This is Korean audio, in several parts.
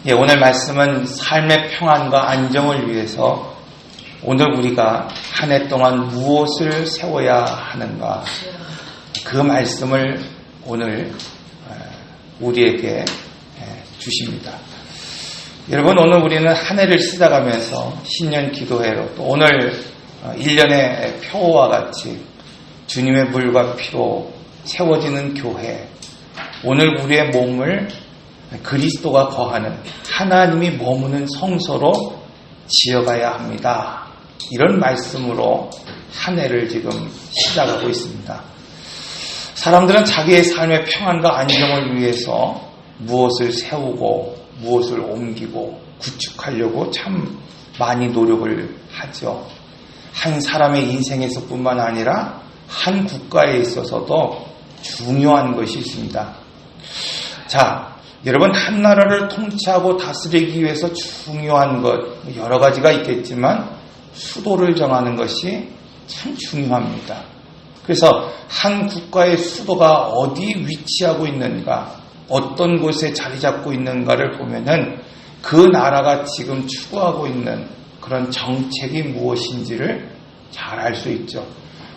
오늘 말씀은 삶의 평안과 안정을 위해서 오늘 우리가 한 해 동안 무엇을 세워야 하는가, 그 말씀을 오늘 우리에게 주십니다. 여러분, 오늘 우리는 한 해를 시작하면서 신년 기도회로 또 오늘 1년의 표와 같이 주님의 물과 피로 세워지는 교회, 오늘 우리의 몸을 그리스도가 거하는 하나님이 머무는 성소로 지어가야 합니다. 이런 말씀으로 한 해를 지금 시작하고 있습니다. 사람들은 자기의 삶의 평안과 안정을 위해서 무엇을 세우고 무엇을 옮기고 구축하려고 참 많이 노력을 하죠. 한 사람의 인생에서 뿐만 아니라 한 국가에 있어서도 중요한 것이 있습니다. 자, 여러분, 한 나라를 통치하고 다스리기 위해서 중요한 것 여러 가지가 있겠지만 수도를 정하는 것이 참 중요합니다. 그래서 한 국가의 수도가 어디 위치하고 있는가, 어떤 곳에 자리 잡고 있는가를 보면은 그 나라가 지금 추구하고 있는 그런 정책이 무엇인지를 잘 알 수 있죠.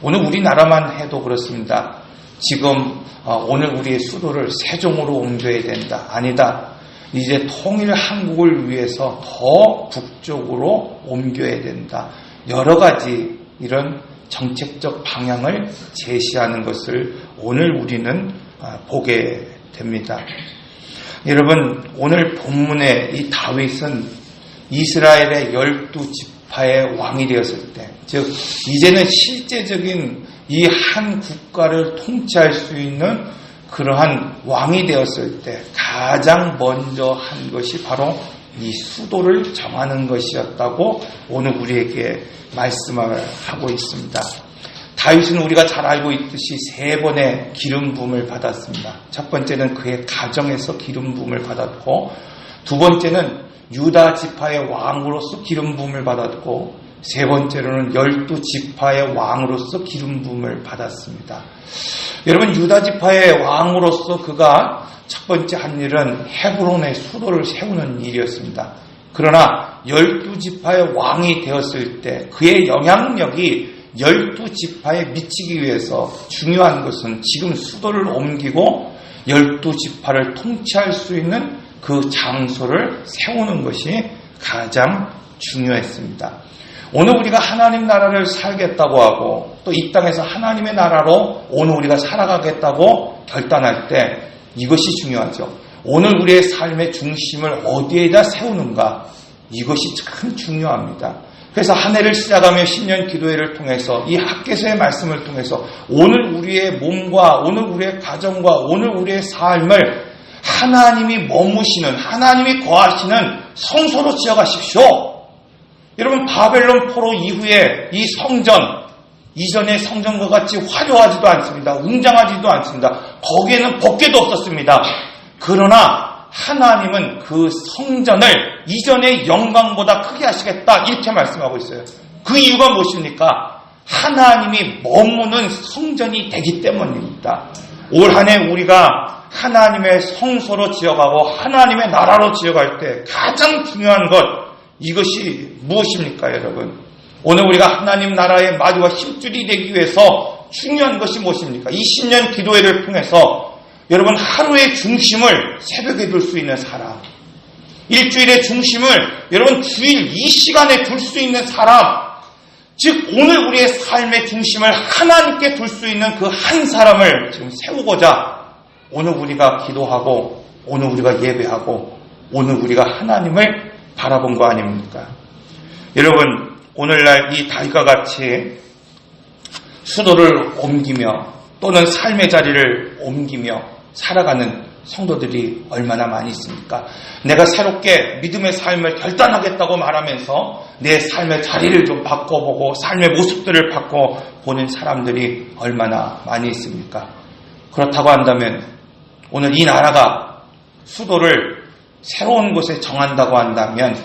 오늘 우리나라만 해도 그렇습니다. 지금 오늘 우리의 수도를 세종으로 옮겨야 된다. 아니다. 이제 통일 한국을 위해서 더 북쪽으로 옮겨야 된다. 여러 가지 이런 정책적 방향을 제시하는 것을 오늘 우리는 보게 됩니다. 여러분, 오늘 본문의 이 다윗은 이스라엘의 12지파의 왕이 되었을 때, 즉 이제는 실제적인 이 한 국가를 통치할 수 있는 그러한 왕이 되었을 때 가장 먼저 한 것이 바로 이 수도를 정하는 것이었다고 오늘 우리에게 말씀을 하고 있습니다. 다윗은 우리가 잘 알고 있듯이 3번의 기름 부음을 받았습니다. 첫 번째는 그의 가정에서 기름 부음을 받았고, 두 번째는 유다 지파의 왕으로서 기름 부음을 받았고, 세 번째로는 12지파의 왕으로서 기름 부음을 받았습니다. 여러분, 유다 지파의 왕으로서 그가 첫 번째 한 일은 헤브론의 수도를 세우는 일이었습니다. 그러나 12지파의 왕이 되었을 때 그의 영향력이 12지파에 미치기 위해서 중요한 것은 지금 수도를 옮기고 12지파를 통치할 수 있는 그 장소를 세우는 것이 가장 중요했습니다. 오늘 우리가 하나님 나라를 살겠다고 하고 또 이 땅에서 하나님의 나라로 오늘 우리가 살아가겠다고 결단할 때 이것이 중요하죠. 오늘 우리의 삶의 중심을 어디에다 세우는가, 이것이 참 중요합니다. 그래서 한 해를 시작하며 신년 기도회를 통해서 이 학개서의 말씀을 통해서 오늘 우리의 몸과 오늘 우리의 가정과 오늘 우리의 삶을 하나님이 머무시는, 하나님이 거하시는 성소로 지어가십시오. 여러분, 바벨론 포로 이후에 이 성전, 이전의 성전과 같이 화려하지도 않습니다. 웅장하지도 않습니다. 거기에는 법궤도 없었습니다. 그러나 하나님은 그 성전을 이전의 영광보다 크게 하시겠다, 이렇게 말씀하고 있어요. 그 이유가 무엇입니까? 하나님이 머무는 성전이 되기 때문입니다. 올 한 해 우리가 하나님의 성소로 지어가고 하나님의 나라로 지어갈 때 가장 중요한 것, 이것이 무엇입니까, 여러분? 오늘 우리가 하나님 나라의 마주와 힘줄이 되기 위해서 중요한 것이 무엇입니까? 20년 기도회를 통해서 여러분, 하루의 중심을 새벽에 둘 수 있는 사람, 일주일의 중심을 여러분 주일 이 시간에 둘 수 있는 사람, 즉 오늘 우리의 삶의 중심을 하나님께 둘 수 있는 그 한 사람을 지금 세우고자 오늘 우리가 기도하고 오늘 우리가 예배하고 오늘 우리가 하나님을 바라본 거 아닙니까? 여러분, 오늘날 이 다윗과 같이 수도를 옮기며 또는 삶의 자리를 옮기며 살아가는 성도들이 얼마나 많이 있습니까? 내가 새롭게 믿음의 삶을 결단하겠다고 말하면서 내 삶의 자리를 좀 바꿔보고 삶의 모습들을 바꿔보는 사람들이 얼마나 많이 있습니까? 그렇다고 한다면 오늘 이 나라가 수도를 새로운 곳에 정한다고 한다면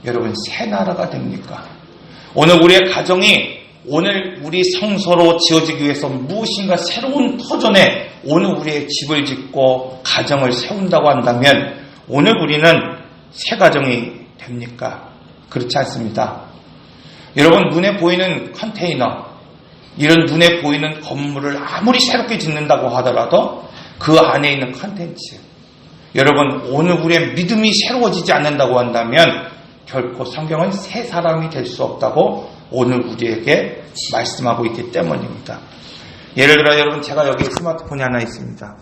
여러분, 새 나라가 됩니까? 오늘 우리의 가정이 오늘 우리 성소로 지어지기 위해서 무엇인가 새로운 터전에 오늘 우리의 집을 짓고 가정을 세운다고 한다면 오늘 우리는 새 가정이 됩니까? 그렇지 않습니다. 여러분, 눈에 보이는 컨테이너, 이런 눈에 보이는 건물을 아무리 새롭게 짓는다고 하더라도 그 안에 있는 컨텐츠, 여러분, 오늘 우리의 믿음이 새로워지지 않는다고 한다면 결코 성경은 새 사람이 될 수 없다고 오늘 우리에게 말씀하고 있기 때문입니다. 예를 들어 여러분, 제가 여기 스마트폰이 하나 있습니다.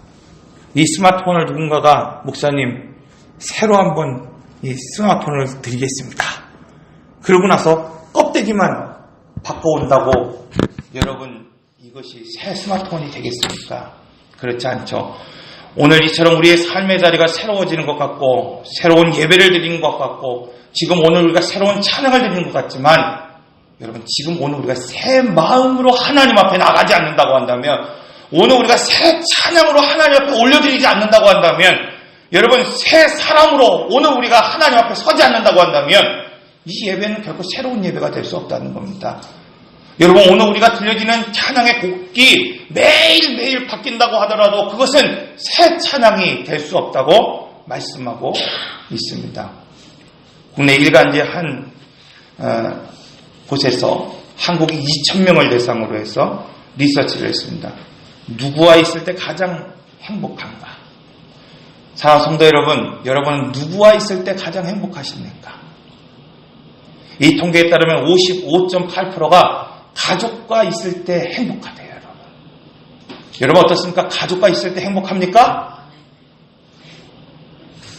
이 스마트폰을 누군가가 목사님 새로 한번 이 스마트폰을 드리겠습니다. 그러고 나서 껍데기만 바꿔온다고 여러분, 이것이 새 스마트폰이 되겠습니까? 그렇지 않죠. 오늘 이처럼 우리의 삶의 자리가 새로워지는 것 같고 새로운 예배를 드리는 것 같고 지금 오늘 우리가 새로운 찬양을 드리는 것 같지만 여러분, 지금 오늘 우리가 새 마음으로 하나님 앞에 나가지 않는다고 한다면, 오늘 우리가 새 찬양으로 하나님 앞에 올려드리지 않는다고 한다면, 여러분, 새 사람으로 오늘 우리가 하나님 앞에 서지 않는다고 한다면 이 예배는 결코 새로운 예배가 될 수 없다는 겁니다. 여러분, 오늘 우리가 들려지는 찬양의 곡이 매일매일 바뀐다고 하더라도 그것은 새 찬양이 될 수 없다고 말씀하고 있습니다. 국내 일간지 한 곳에서 한국이 2,000명을 대상으로 해서 리서치를 했습니다. 누구와 있을 때 가장 행복한가? 사랑하는 성도 여러분, 여러분은 누구와 있을 때 가장 행복하십니까? 이 통계에 따르면 55.8%가 가족과 있을 때 행복하대요, 여러분. 여러분 어떻습니까? 가족과 있을 때 행복합니까?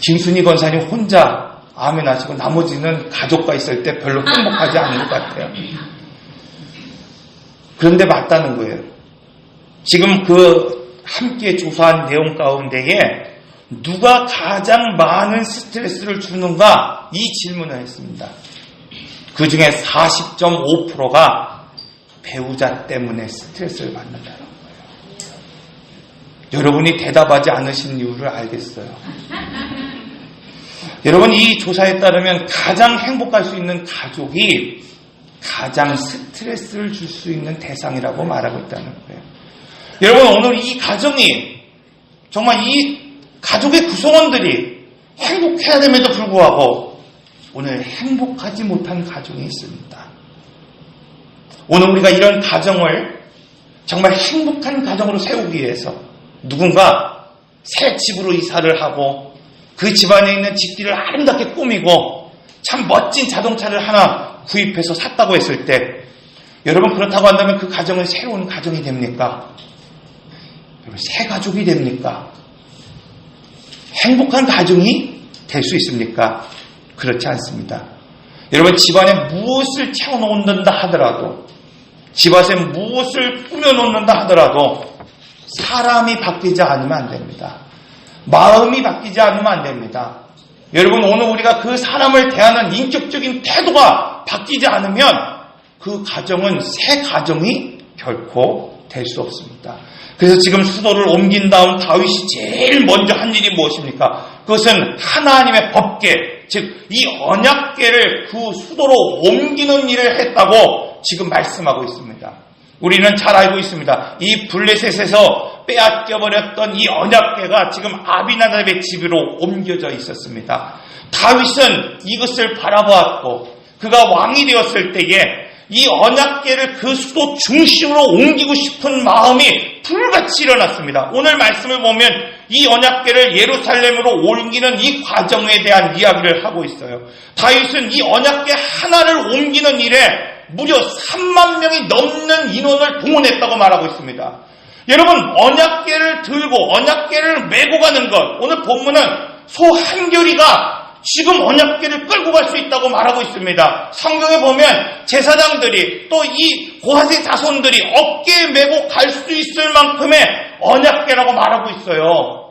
김순희 권사님 혼자 아멘 하시고 나머지는 가족과 있을 때 별로 행복하지 않은 것 같아요. 그런데 맞다는 거예요. 지금 그 함께 조사한 내용 가운데에 누가 가장 많은 스트레스를 주는가 이 질문을 했습니다. 그 중에 40.5%가 배우자 때문에 스트레스를 받는다는 거예요. 여러분이 대답하지 않으신 이유를 알겠어요. 여러분, 이 조사에 따르면 가장 행복할 수 있는 가족이 가장 스트레스를 줄 수 있는 대상이라고 말하고 있다는 거예요. 여러분, 오늘 이 가정이 정말 이 가족의 구성원들이 행복해야 됨에도 불구하고 오늘 행복하지 못한 가정이 있습니다. 오늘 우리가 이런 가정을 정말 행복한 가정으로 세우기 위해서 누군가 새 집으로 이사를 하고 그 집안에 있는 집기를 아름답게 꾸미고 참 멋진 자동차를 하나 구입해서 샀다고 했을 때 여러분, 그렇다고 한다면 그 가정은 새로운 가정이 됩니까? 여러분, 새 가족이 됩니까? 행복한 가정이 될 수 있습니까? 그렇지 않습니다. 여러분, 집안에 무엇을 채워놓는다 하더라도, 집안에 무엇을 꾸며놓는다 하더라도 사람이 바뀌지 않으면 안 됩니다. 마음이 바뀌지 않으면 안 됩니다. 여러분, 오늘 우리가 그 사람을 대하는 인격적인 태도가 바뀌지 않으면 그 가정은 새 가정이 결코 될 수 없습니다. 그래서 지금 수도를 옮긴 다음 다윗이 제일 먼저 한 일이 무엇입니까? 그것은 하나님의 법궤, 즉 이 언약궤를 그 수도로 옮기는 일을 했다고 지금 말씀하고 있습니다. 우리는 잘 알고 있습니다. 이 블레셋에서 빼앗겨버렸던 이 언약궤가 지금 아비나답의 집으로 옮겨져 있었습니다. 다윗은 이것을 바라보았고 그가 왕이 되었을 때에 이 언약궤를 그 수도 중심으로 옮기고 싶은 마음이 불같이 일어났습니다. 오늘 말씀을 보면 이 언약궤를 예루살렘으로 옮기는 이 과정에 대한 이야기를 하고 있어요. 다윗은 이 언약궤 하나를 옮기는 일에 무려 3만 명이 넘는 인원을 동원했다고 말하고 있습니다. 여러분, 언약궤를 들고 언약궤를 메고 가는 것, 오늘 본문은 소 한 겨리가 지금 언약궤를 끌고 갈 수 있다고 말하고 있습니다. 성경에 보면 제사장들이 또 이 고핫의 자손들이 어깨에 메고 갈 수 있을 만큼의 언약궤라고 말하고 있어요.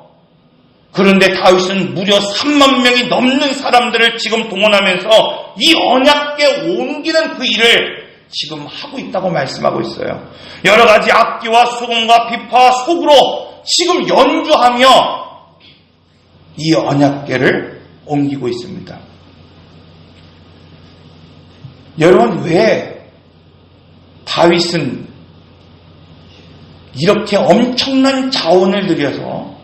그런데 다윗은 무려 3만 명이 넘는 사람들을 지금 동원하면서 이 언약궤 옮기는 그 일을 지금 하고 있다고 말씀하고 있어요. 여러 가지 악기와 수금과 비파와 소구로 지금 연주하며 이 언약궤를 옮기고 있습니다. 여러분, 왜 다윗은 이렇게 엄청난 자원을 들여서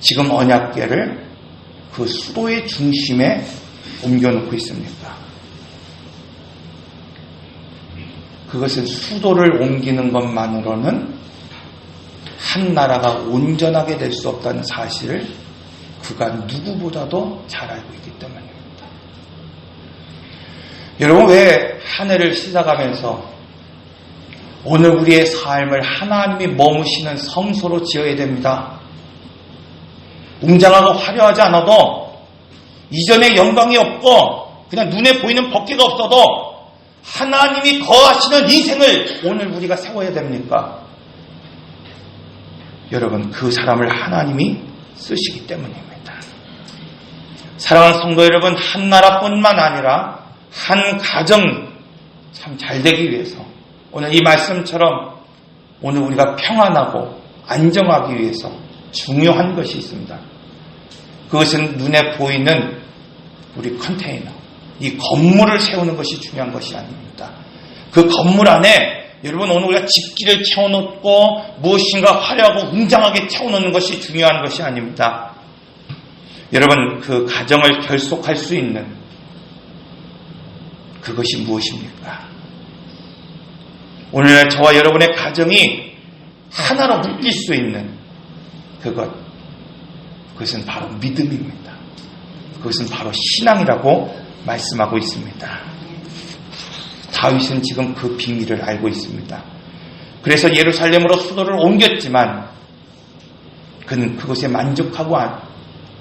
지금 언약궤를 그 수도의 중심에 옮겨놓고 있습니까? 그것은 수도를 옮기는 것만으로는 한 나라가 온전하게 될 수 없다는 사실을 그가 누구보다도 잘 알고 있기 때문입니다. 여러분, 왜 한 해를 시작하면서 오늘 우리의 삶을 하나님이 머무시는 성소로 지어야 됩니다. 웅장하고 화려하지 않아도 이전에 영광이 없고 그냥 눈에 보이는 법궤가 없어도 하나님이 거하시는 인생을 오늘 우리가 세워야 됩니까? 여러분, 그 사람을 하나님이 쓰시기 때문입니다. 사랑하는 성도 여러분, 한 나라뿐만 아니라 한 가정 참 잘되기 위해서 오늘 이 말씀처럼 오늘 우리가 평안하고 안정하기 위해서 중요한 것이 있습니다. 그것은 눈에 보이는 우리 컨테이너, 이 건물을 세우는 것이 중요한 것이 아닙니다. 그 건물 안에 여러분 오늘 우리가 집기를 채워놓고 무엇인가 화려하고 웅장하게 채워놓는 것이 중요한 것이 아닙니다. 여러분, 그 가정을 결속할 수 있는 그것이 무엇입니까? 오늘날 저와 여러분의 가정이 하나로 묶일 수 있는 그것은 바로 믿음입니다. 그것은 바로 신앙이라고 말씀하고 있습니다. 다윗은 지금 그 비밀을 알고 있습니다. 그래서 예루살렘으로 수도를 옮겼지만 그는 그것에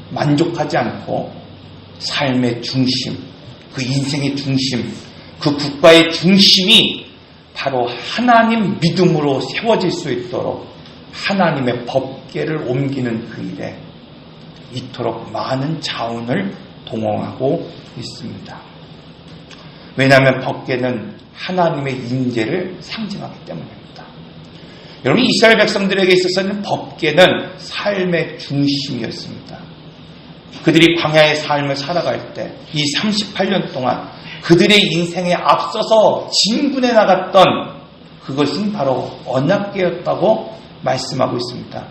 만족하지 않고 삶의 중심, 그 인생의 중심, 그 국가의 중심이 바로 하나님 믿음으로 세워질 수 있도록 하나님의 법궤를 옮기는 그 일에 이토록 많은 자원을 동원하고 있습니다. 왜냐하면 법궤는 하나님의 인재를 상징하기 때문입니다. 여러분, 이스라엘 백성들에게 있어서는 법궤는 삶의 중심이었습니다. 그들이 광야의 삶을 살아갈 때 이 38년 동안 그들의 인생에 앞서서 진군해 나갔던 그것은 바로 언약궤였다고 말씀하고 있습니다.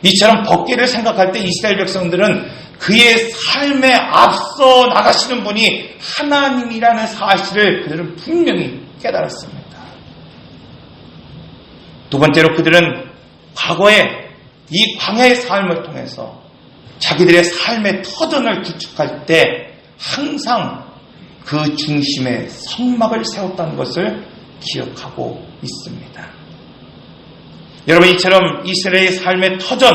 이처럼 법궤를 생각할 때 이스라엘 백성들은 그의 삶에 앞서 나가시는 분이 하나님이라는 사실을 그들은 분명히 깨달았습니다. 두 번째로 그들은 과거에 이 광야의 삶을 통해서 자기들의 삶의 터전을 구축할 때 항상 그 중심에 성막을 세웠다는 것을 기억하고 있습니다. 여러분, 이처럼 이스라엘의 삶의 터전,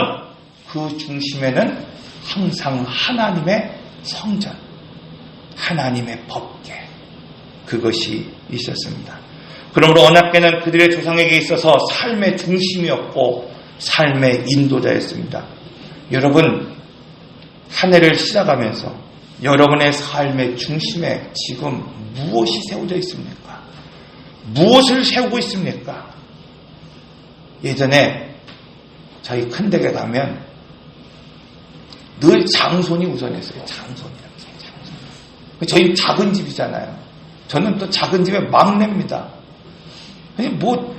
그 중심에는 항상 하나님의 성전, 하나님의 법궤, 그것이 있었습니다. 그러므로 언약궤는 그들의 조상에게 있어서 삶의 중심이었고 삶의 인도자였습니다. 여러분, 한 해를 시작하면서 여러분의 삶의 중심에 지금 무엇이 세워져 있습니까? 무엇을 세우고 있습니까? 예전에 저희 큰 댁에 가면 늘 장손이 우선했어요. 장손이라고 해서 장손. 저희 작은 집이잖아요. 저는 또 작은 집의 막내입니다. 뭐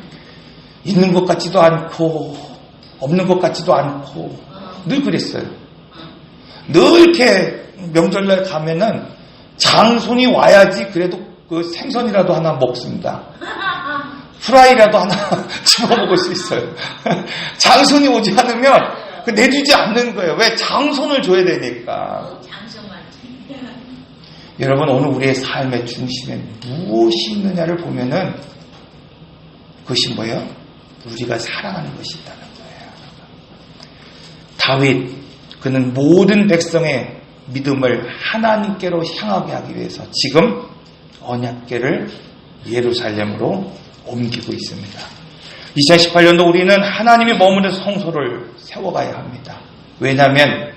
있는 것 같지도 않고 없는 것 같지도 않고 늘 그랬어요. 늘 이렇게 명절날 가면은 장손이 와야지 그래도 그 생선이라도 하나 먹습니다. 프라이라도 하나 집어먹을 수 있어요. 장손이 오지 않으면 내주지 않는 거예요. 왜? 장손을 줘야 되니까. 여러분, 오늘 우리의 삶의 중심에 무엇이 있느냐를 보면은 그것이 뭐예요? 우리가 사랑하는 것이 있다는 거예요. 다윗, 그는 모든 백성의 믿음을 하나님께로 향하게 하기 위해서 지금 언약궤를 예루살렘으로 옮기고 있습니다. 2018년도 우리는 하나님이 머무는 성소를 세워가야 합니다. 왜냐하면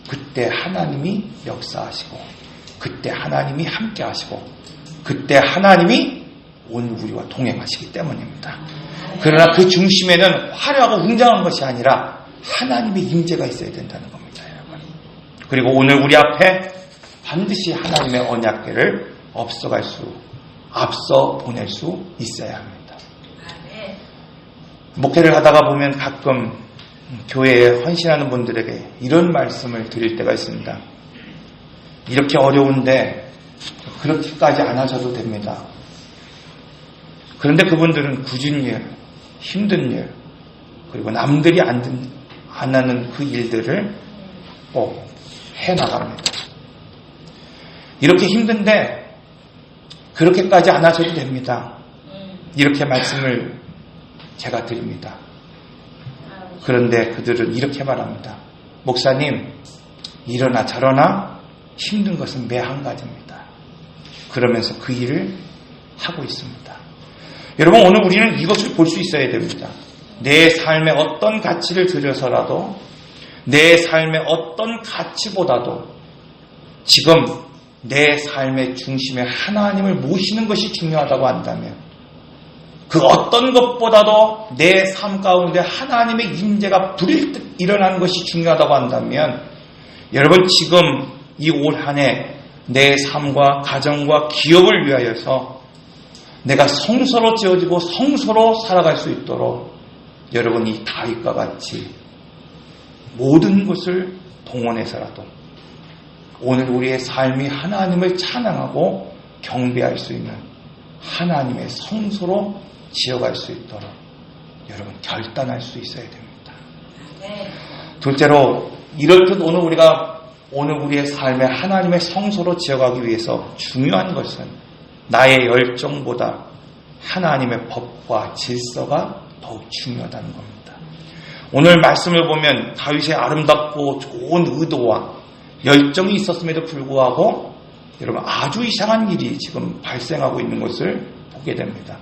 그때 하나님이 역사하시고 그때 하나님이 함께 하시고 그때 하나님이 온 우리와 동행하시기 때문입니다. 그러나 그 중심에는 화려하고 웅장한 것이 아니라 하나님의 임재가 있어야 된다는 겁니다, 여러분. 그리고 오늘 우리 앞에 반드시 하나님의 언약궤를 앞서 보낼 수 있어야 합니다. 목회를 하다가 보면 가끔 교회에 헌신하는 분들에게 이런 말씀을 드릴 때가 있습니다. 이렇게 어려운데 그렇게까지 안 하셔도 됩니다. 그런데 그분들은 굳은 일, 힘든 일, 그리고 남들이 안 하는 그 일들을 꼭 해나갑니다. 이렇게 힘든데 그렇게까지 안 하셔도 됩니다. 이렇게 말씀을 제가 드립니다. 그런데 그들은 이렇게 말합니다. 목사님, 이러나 저러나 힘든 것은 매 한 가지입니다. 그러면서 그 일을 하고 있습니다. 여러분, 오늘 우리는 이것을 볼 수 있어야 됩니다. 내 삶의 어떤 가치를 들여서라도, 내 삶의 어떤 가치보다도 지금 내 삶의 중심에 하나님을 모시는 것이 중요하다고 한다면, 그 어떤 것보다도 내 삶 가운데 하나님의 임재가 불일듯 일어나는 것이 중요하다고 한다면, 여러분, 지금 이 올 한 해 내 삶과 가정과 기업을 위하여서 내가 성소로 지어지고 성소로 살아갈 수 있도록 여러분, 이 다윗과 같이 모든 것을 동원해서라도 오늘 우리의 삶이 하나님을 찬양하고 경배할 수 있는 하나님의 성소로 지어갈 수 있도록 여러분 결단할 수 있어야 됩니다. 둘째로, 이렇듯 오늘 우리의 삶에 하나님의 성소로 지어가기 위해서 중요한 것은 나의 열정보다 하나님의 법과 질서가 더욱 중요하다는 겁니다. 오늘 말씀을 보면 다윗의 아름답고 좋은 의도와 열정이 있었음에도 불구하고 여러분 아주 이상한 일이 지금 발생하고 있는 것을 보게 됩니다.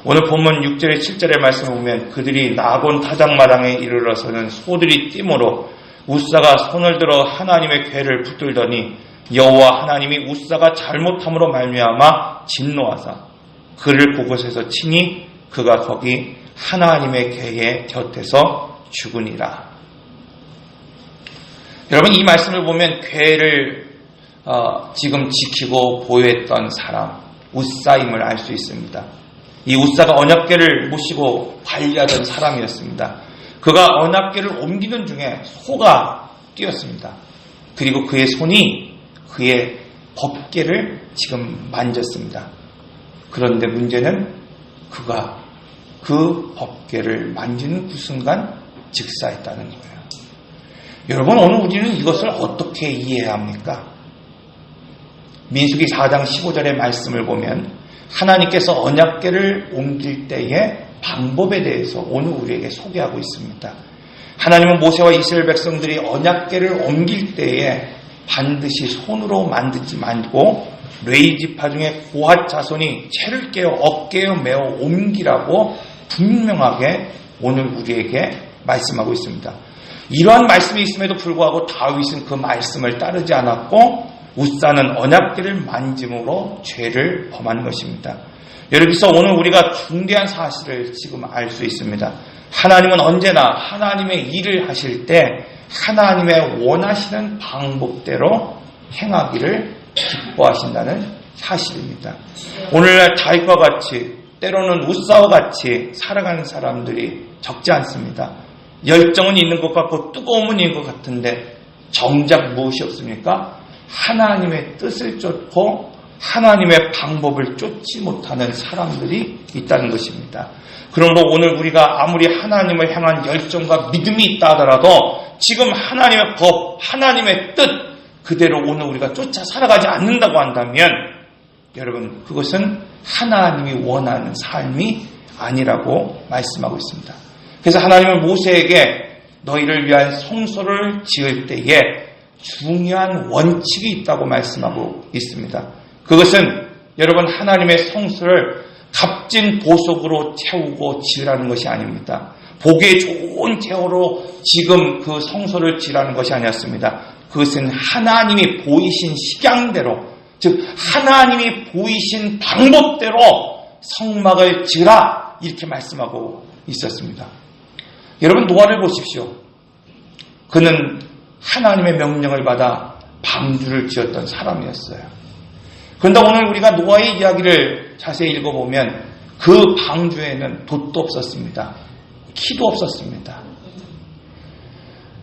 오늘 본문 6절에 7절의 말씀을 보면 그들이 나곤 타작마당에 이르러서는 소들이 띠므로 웃사가 손을 들어 하나님의 궤를 붙들더니 여호와 하나님이 웃사가 잘못함으로 말미암아 진노하사 그를 그곳에서 치니 그가 거기 하나님의 궤의 곁에서 죽으니라. 여러분, 이 말씀을 보면 궤를 지금 지키고 보호했던 사람 웃사임을 알 수 있습니다. 이 웃사가 언약궤를 모시고 관리하던 사람이었습니다. 그가 언약궤를 옮기는 중에 소가 뛰었습니다. 그리고 그의 손이 그의 법궤를 지금 만졌습니다. 그런데 문제는 그가 그 법궤를 만지는 그 순간 즉사했다는 거예요. 여러분, 오늘 우리는 이것을 어떻게 이해해야 합니까? 민수기 4장 15절의 말씀을 보면 하나님께서 언약궤를 옮길 때의 방법에 대해서 오늘 우리에게 소개하고 있습니다. 하나님은 모세와 이스라엘 백성들이 언약궤를 옮길 때에 반드시 손으로 만들지 말고 레위 지파 중에 고핫 자손이 채를 깨어 어깨에 메어 옮기라고 분명하게 오늘 우리에게 말씀하고 있습니다. 이러한 말씀이 있음에도 불구하고 다윗은 그 말씀을 따르지 않았고 웃사는 언약궤를 만짐으로 죄를 범한 것입니다. 여기서 오늘 우리가 중대한 사실을 지금 알 수 있습니다. 하나님은 언제나 하나님의 일을 하실 때 하나님의 원하시는 방법대로 행하기를 기뻐하신다는 사실입니다. 오늘날 다윗과 같이 때로는 웃사와 같이 살아가는 사람들이 적지 않습니다. 열정은 있는 것 같고 뜨거움은 있는 것 같은데 정작 무엇이 없습니까? 하나님의 뜻을 쫓고 하나님의 방법을 쫓지 못하는 사람들이 있다는 것입니다. 그러므로 오늘 우리가 아무리 하나님을 향한 열정과 믿음이 있다 하더라도 지금 하나님의 법, 하나님의 뜻 그대로 오늘 우리가 쫓아 살아가지 않는다고 한다면 여러분 그것은 하나님이 원하는 삶이 아니라고 말씀하고 있습니다. 그래서 하나님은 모세에게 너희를 위한 성소를 지을 때에 중요한 원칙이 있다고 말씀하고 있습니다. 그것은 여러분 하나님의 성소를 값진 보석으로 채우고 지으라는 것이 아닙니다. 보기에 좋은 재호로 지금 그 성소를 지으라는 것이 아니었습니다. 그것은 하나님이 보이신 식양대로, 즉 하나님이 보이신 방법대로 성막을 지으라 이렇게 말씀하고 있었습니다. 여러분 노아를 보십시오. 그는 하나님의 명령을 받아 방주를 지었던 사람이었어요. 그런데 오늘 우리가 노아의 이야기를 자세히 읽어보면 그 방주에는 돛도 없었습니다. 키도 없었습니다.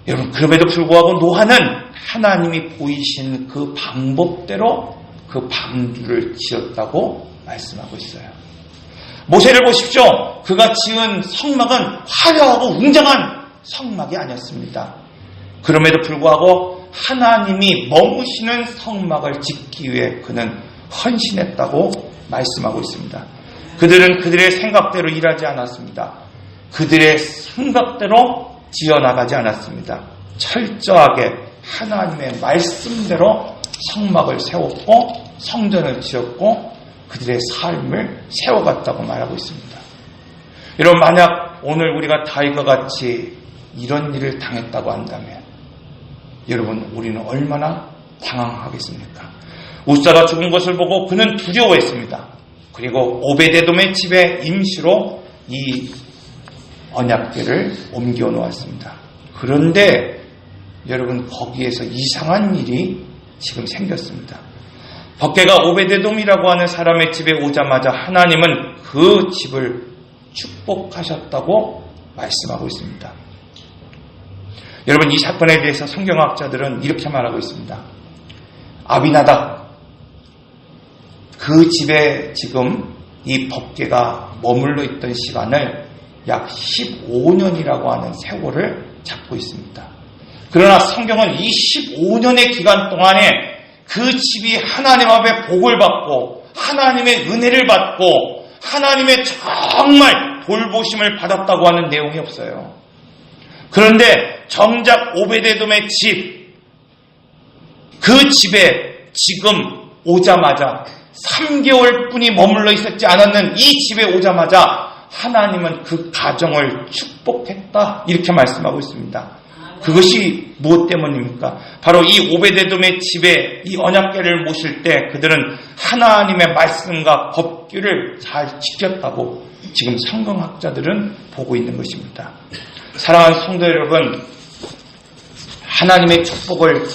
여러분, 그럼에도 불구하고 노아는 하나님이 보이신 그 방법대로 그 방주를 지었다고 말씀하고 있어요. 모세를 보십시오. 그가 지은 성막은 화려하고 웅장한 성막이 아니었습니다. 그럼에도 불구하고 하나님이 머무시는 성막을 짓기 위해 그는 헌신했다고 말씀하고 있습니다. 그들은 그들의 생각대로 일하지 않았습니다. 그들의 생각대로 지어나가지 않았습니다. 철저하게 하나님의 말씀대로 성막을 세웠고 성전을 지었고 그들의 삶을 세워갔다고 말하고 있습니다. 여러분, 만약 오늘 우리가 다윗과 같이 이런 일을 당했다고 한다면 여러분, 우리는 얼마나 당황하겠습니까? 우사가 죽은 것을 보고 그는 두려워했습니다. 그리고 오베데돔의 집에 임시로 이 언약궤를 옮겨 놓았습니다. 그런데 여러분, 거기에서 이상한 일이 지금 생겼습니다. 법궤가 오베데돔이라고 하는 사람의 집에 오자마자 하나님은 그 집을 축복하셨다고 말씀하고 있습니다. 여러분, 이 사건에 대해서 성경학자들은 이렇게 말하고 있습니다. 아비나답, 그 집에 지금 이 법궤가 머물러 있던 시간을 약 15년이라고 하는 세월을 잡고 있습니다. 그러나 성경은 이 15년의 기간 동안에 그 집이 하나님 앞에 복을 받고 하나님의 은혜를 받고 하나님의 정말 돌보심을 받았다고 하는 내용이 없어요. 그런데 정작 오베데돔의 집, 그 집에 지금 오자마자 3개월 뿐이 머물러 있었지 않았는 이 집에 오자마자 하나님은 그 가정을 축복했다, 이렇게 말씀하고 있습니다. 그것이 무엇 때문입니까? 바로 이 오베데돔의 집에 이 언약궤를 모실 때 그들은 하나님의 말씀과 법규를 잘 지켰다고 지금 성경학자들은 보고 있는 것입니다. 사랑하는 성도 여러분, 하나님의 축복을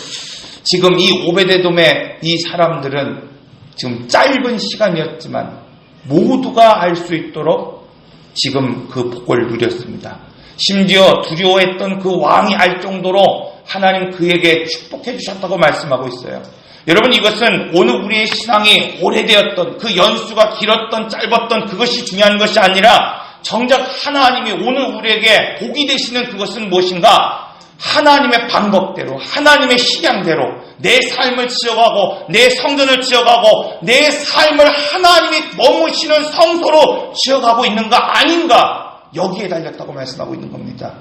지금 이 오베데돔의 이 사람들은 지금 짧은 시간이었지만 모두가 알 수 있도록 지금 그 복을 누렸습니다. 심지어 두려워했던 그 왕이 알 정도로 하나님 그에게 축복해 주셨다고 말씀하고 있어요. 여러분, 이것은 오늘 우리의 신앙이 오래되었던, 그 연수가 길었던 짧았던 그것이 중요한 것이 아니라 정작 하나님이 오늘 우리에게 복이 되시는 그것은 무엇인가? 하나님의 방법대로, 하나님의 식양대로 내 삶을 지어가고 내 성전을 지어가고 내 삶을 하나님이 머무시는 성소로 지어가고 있는가 아닌가, 여기에 달렸다고 말씀하고 있는 겁니다.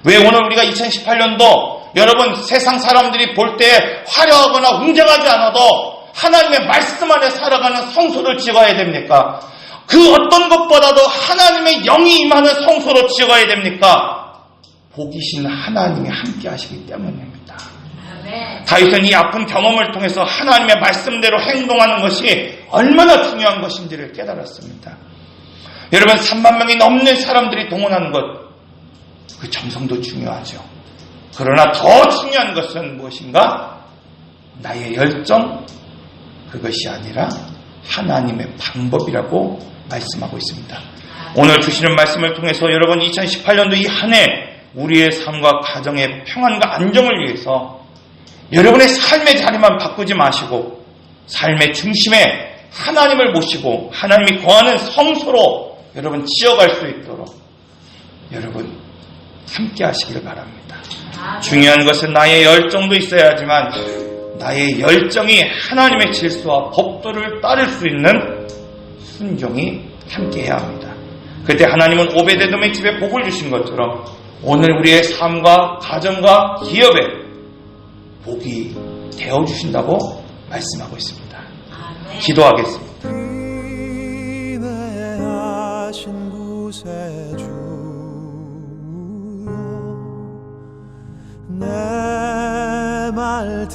왜 오늘 우리가 2018년도 여러분 세상 사람들이 볼 때 화려하거나 웅장하지 않아도 하나님의 말씀 안에 살아가는 성소를 지어가야 됩니까? 그 어떤 것보다도 하나님의 영이 임하는 성소로 지어가야 됩니까? 복이신 하나님이 함께 하시기 때문입니다. 다윗은 이 아픈 경험을 통해서 하나님의 말씀대로 행동하는 것이 얼마나 중요한 것인지를 깨달았습니다. 여러분, 3만 명이 넘는 사람들이 동원하는 것, 그 정성도 중요하죠. 그러나 더 중요한 것은 무엇인가? 나의 열정, 그것이 아니라 하나님의 방법이라고 말씀하고 있습니다. 오늘 주시는 말씀을 통해서 여러분 2018년도 이 한 해 우리의 삶과 가정의 평안과 안정을 위해서 여러분의 삶의 자리만 바꾸지 마시고 삶의 중심에 하나님을 모시고 하나님이 거하는 성소로 여러분 지어갈 수 있도록 여러분 함께 하시기를 바랍니다. 중요한 것은 나의 열정도 있어야 하지만 나의 열정이 하나님의 질서와 법도를 따를 수 있는 순종이 함께해야 합니다. 그때 하나님은 오베데돔의 집에 복을 주신 것처럼 오늘 우리의 삶과 가정과 기업에 복이 되어주신다고 말씀하고 있습니다. 기도하겠습니다. 인내하신 곳에 주여 내 말